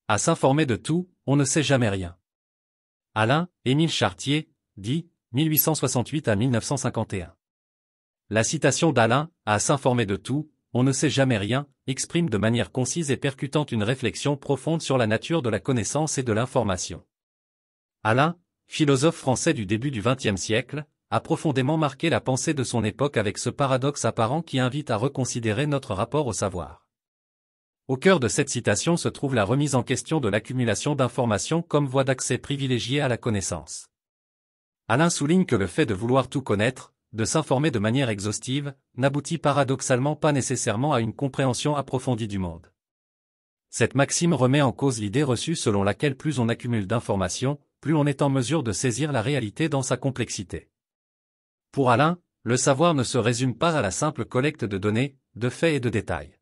À s'informer de tout, on ne sait jamais rien. Alain, Émile Chartier, dit, 1868 à 1951. La citation d'Alain, à s'informer de tout, on ne sait jamais rien, exprime de manière concise et percutante une réflexion profonde sur la nature de la connaissance et de l'information. Alain, philosophe français du début du XXe siècle, a profondément marqué la pensée de son époque avec ce paradoxe apparent qui invite à reconsidérer notre rapport au savoir. Au cœur de cette citation se trouve la remise en question de l'accumulation d'informations comme voie d'accès privilégiée à la connaissance. Alain souligne que le fait de vouloir tout connaître, de s'informer de manière exhaustive, n'aboutit paradoxalement pas nécessairement à une compréhension approfondie du monde. Cette maxime remet en cause l'idée reçue selon laquelle plus on accumule d'informations, plus on est en mesure de saisir la réalité dans sa complexité. Pour Alain, le savoir ne se résume pas à la simple collecte de données, de faits et de détails.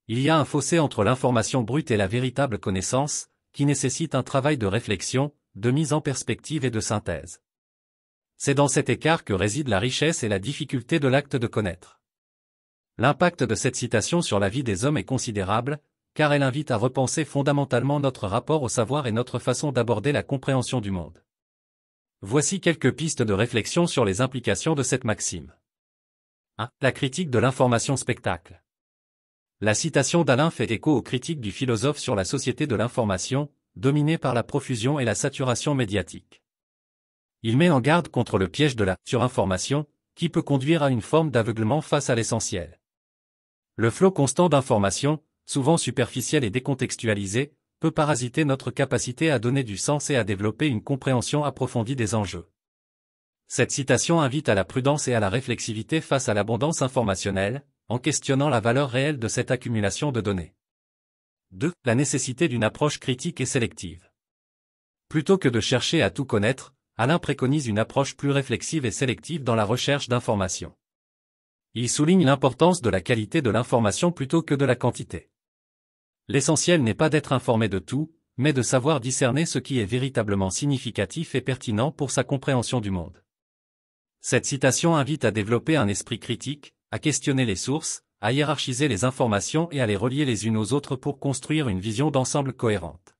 Il y a un fossé entre l'information brute et la véritable connaissance, qui nécessite un travail de réflexion, de mise en perspective et de synthèse. C'est dans cet écart que réside la richesse et la difficulté de l'acte de connaître. L'impact de cette citation sur la vie des hommes est considérable, car elle invite à repenser fondamentalement notre rapport au savoir et notre façon d'aborder la compréhension du monde. Voici quelques pistes de réflexion sur les implications de cette maxime. 1. La critique de l'information spectacle. La citation d'Alain fait écho aux critiques du philosophe sur la société de l'information, dominée par la profusion et la saturation médiatique. Il met en garde contre le piège de la surinformation, qui peut conduire à une forme d'aveuglement face à l'essentiel. Le flot constant d'informations, souvent superficielles et décontextualisées, peut parasiter notre capacité à donner du sens et à développer une compréhension approfondie des enjeux. Cette citation invite à la prudence et à la réflexivité face à l'abondance informationnelle, en questionnant la valeur réelle de cette accumulation de données. 2. La nécessité d'une approche critique et sélective. Plutôt que de chercher à tout connaître, Alain préconise une approche plus réflexive et sélective dans la recherche d'informations. Il souligne l'importance de la qualité de l'information plutôt que de la quantité. L'essentiel n'est pas d'être informé de tout, mais de savoir discerner ce qui est véritablement significatif et pertinent pour sa compréhension du monde. Cette citation invite à développer un esprit critique, à questionner les sources, à hiérarchiser les informations et à les relier les unes aux autres pour construire une vision d'ensemble cohérente.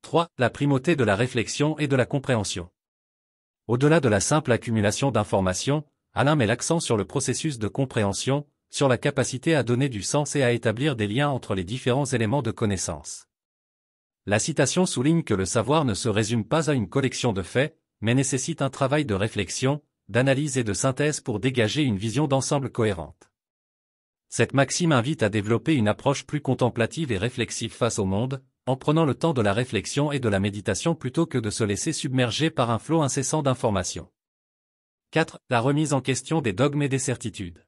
3. La primauté de la réflexion et de la compréhension. Au-delà de la simple accumulation d'informations, Alain met l'accent sur le processus de compréhension, sur la capacité à donner du sens et à établir des liens entre les différents éléments de connaissance. La citation souligne que le savoir ne se résume pas à une collection de faits, mais nécessite un travail de réflexion, d'analyse et de synthèse pour dégager une vision d'ensemble cohérente. Cette maxime invite à développer une approche plus contemplative et réflexive face au monde, en prenant le temps de la réflexion et de la méditation plutôt que de se laisser submerger par un flot incessant d'informations. 4. La remise en question des dogmes et des certitudes.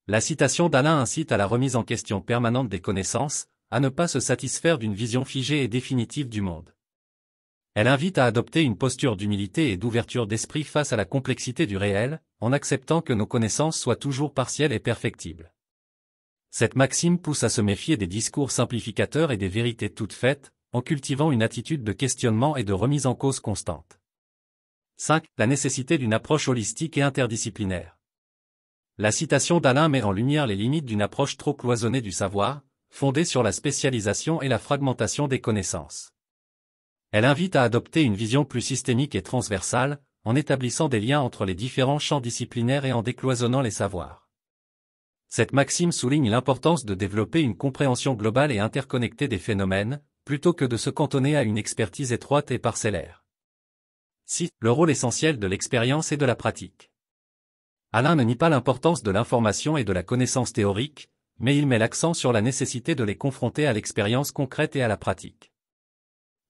La citation d'Alain incite à la remise en question permanente des connaissances, à ne pas se satisfaire d'une vision figée et définitive du monde. Elle invite à adopter une posture d'humilité et d'ouverture d'esprit face à la complexité du réel, en acceptant que nos connaissances soient toujours partielles et perfectibles. Cette maxime pousse à se méfier des discours simplificateurs et des vérités toutes faites, en cultivant une attitude de questionnement et de remise en cause constante. 5. La nécessité d'une approche holistique et interdisciplinaire. La citation d'Alain met en lumière les limites d'une approche trop cloisonnée du savoir, fondée sur la spécialisation et la fragmentation des connaissances. Elle invite à adopter une vision plus systémique et transversale, en établissant des liens entre les différents champs disciplinaires et en décloisonnant les savoirs. Cette maxime souligne l'importance de développer une compréhension globale et interconnectée des phénomènes, plutôt que de se cantonner à une expertise étroite et parcellaire. 6. Le rôle essentiel de l'expérience et de la pratique. Alain ne nie pas l'importance de l'information et de la connaissance théorique, mais il met l'accent sur la nécessité de les confronter à l'expérience concrète et à la pratique.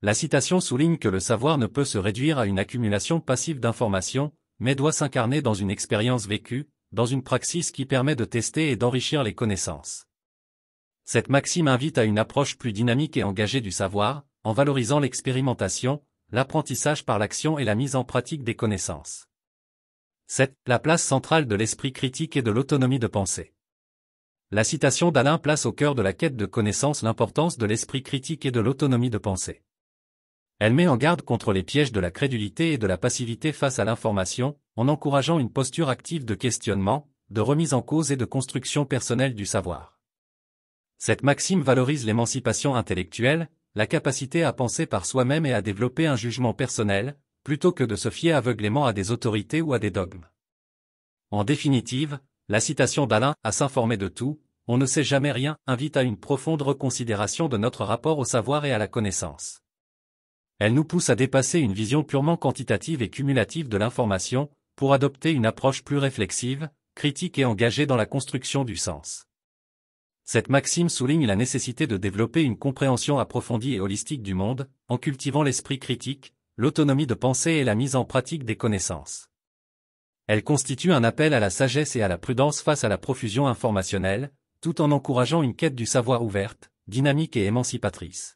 La citation souligne que le savoir ne peut se réduire à une accumulation passive d'informations, mais doit s'incarner dans une expérience vécue, dans une praxis qui permet de tester et d'enrichir les connaissances. Cette maxime invite à une approche plus dynamique et engagée du savoir, en valorisant l'expérimentation, l'apprentissage par l'action et la mise en pratique des connaissances. 7. La place centrale de l'esprit critique et de l'autonomie de pensée. La citation d'Alain place au cœur de la quête de connaissance l'importance de l'esprit critique et de l'autonomie de pensée. Elle met en garde contre les pièges de la crédulité et de la passivité face à l'information, en encourageant une posture active de questionnement, de remise en cause et de construction personnelle du savoir. Cette maxime valorise l'émancipation intellectuelle, la capacité à penser par soi-même et à développer un jugement personnel, plutôt que de se fier aveuglément à des autorités ou à des dogmes. En définitive, la citation d'Alain, à s'informer de tout, on ne sait jamais rien, invite à une profonde reconsidération de notre rapport au savoir et à la connaissance. Elle nous pousse à dépasser une vision purement quantitative et cumulative de l'information, pour adopter une approche plus réflexive, critique et engagée dans la construction du sens. Cette maxime souligne la nécessité de développer une compréhension approfondie et holistique du monde, en cultivant l'esprit critique, l'autonomie de pensée et la mise en pratique des connaissances. Elle constitue un appel à la sagesse et à la prudence face à la profusion informationnelle, tout en encourageant une quête du savoir ouverte, dynamique et émancipatrice.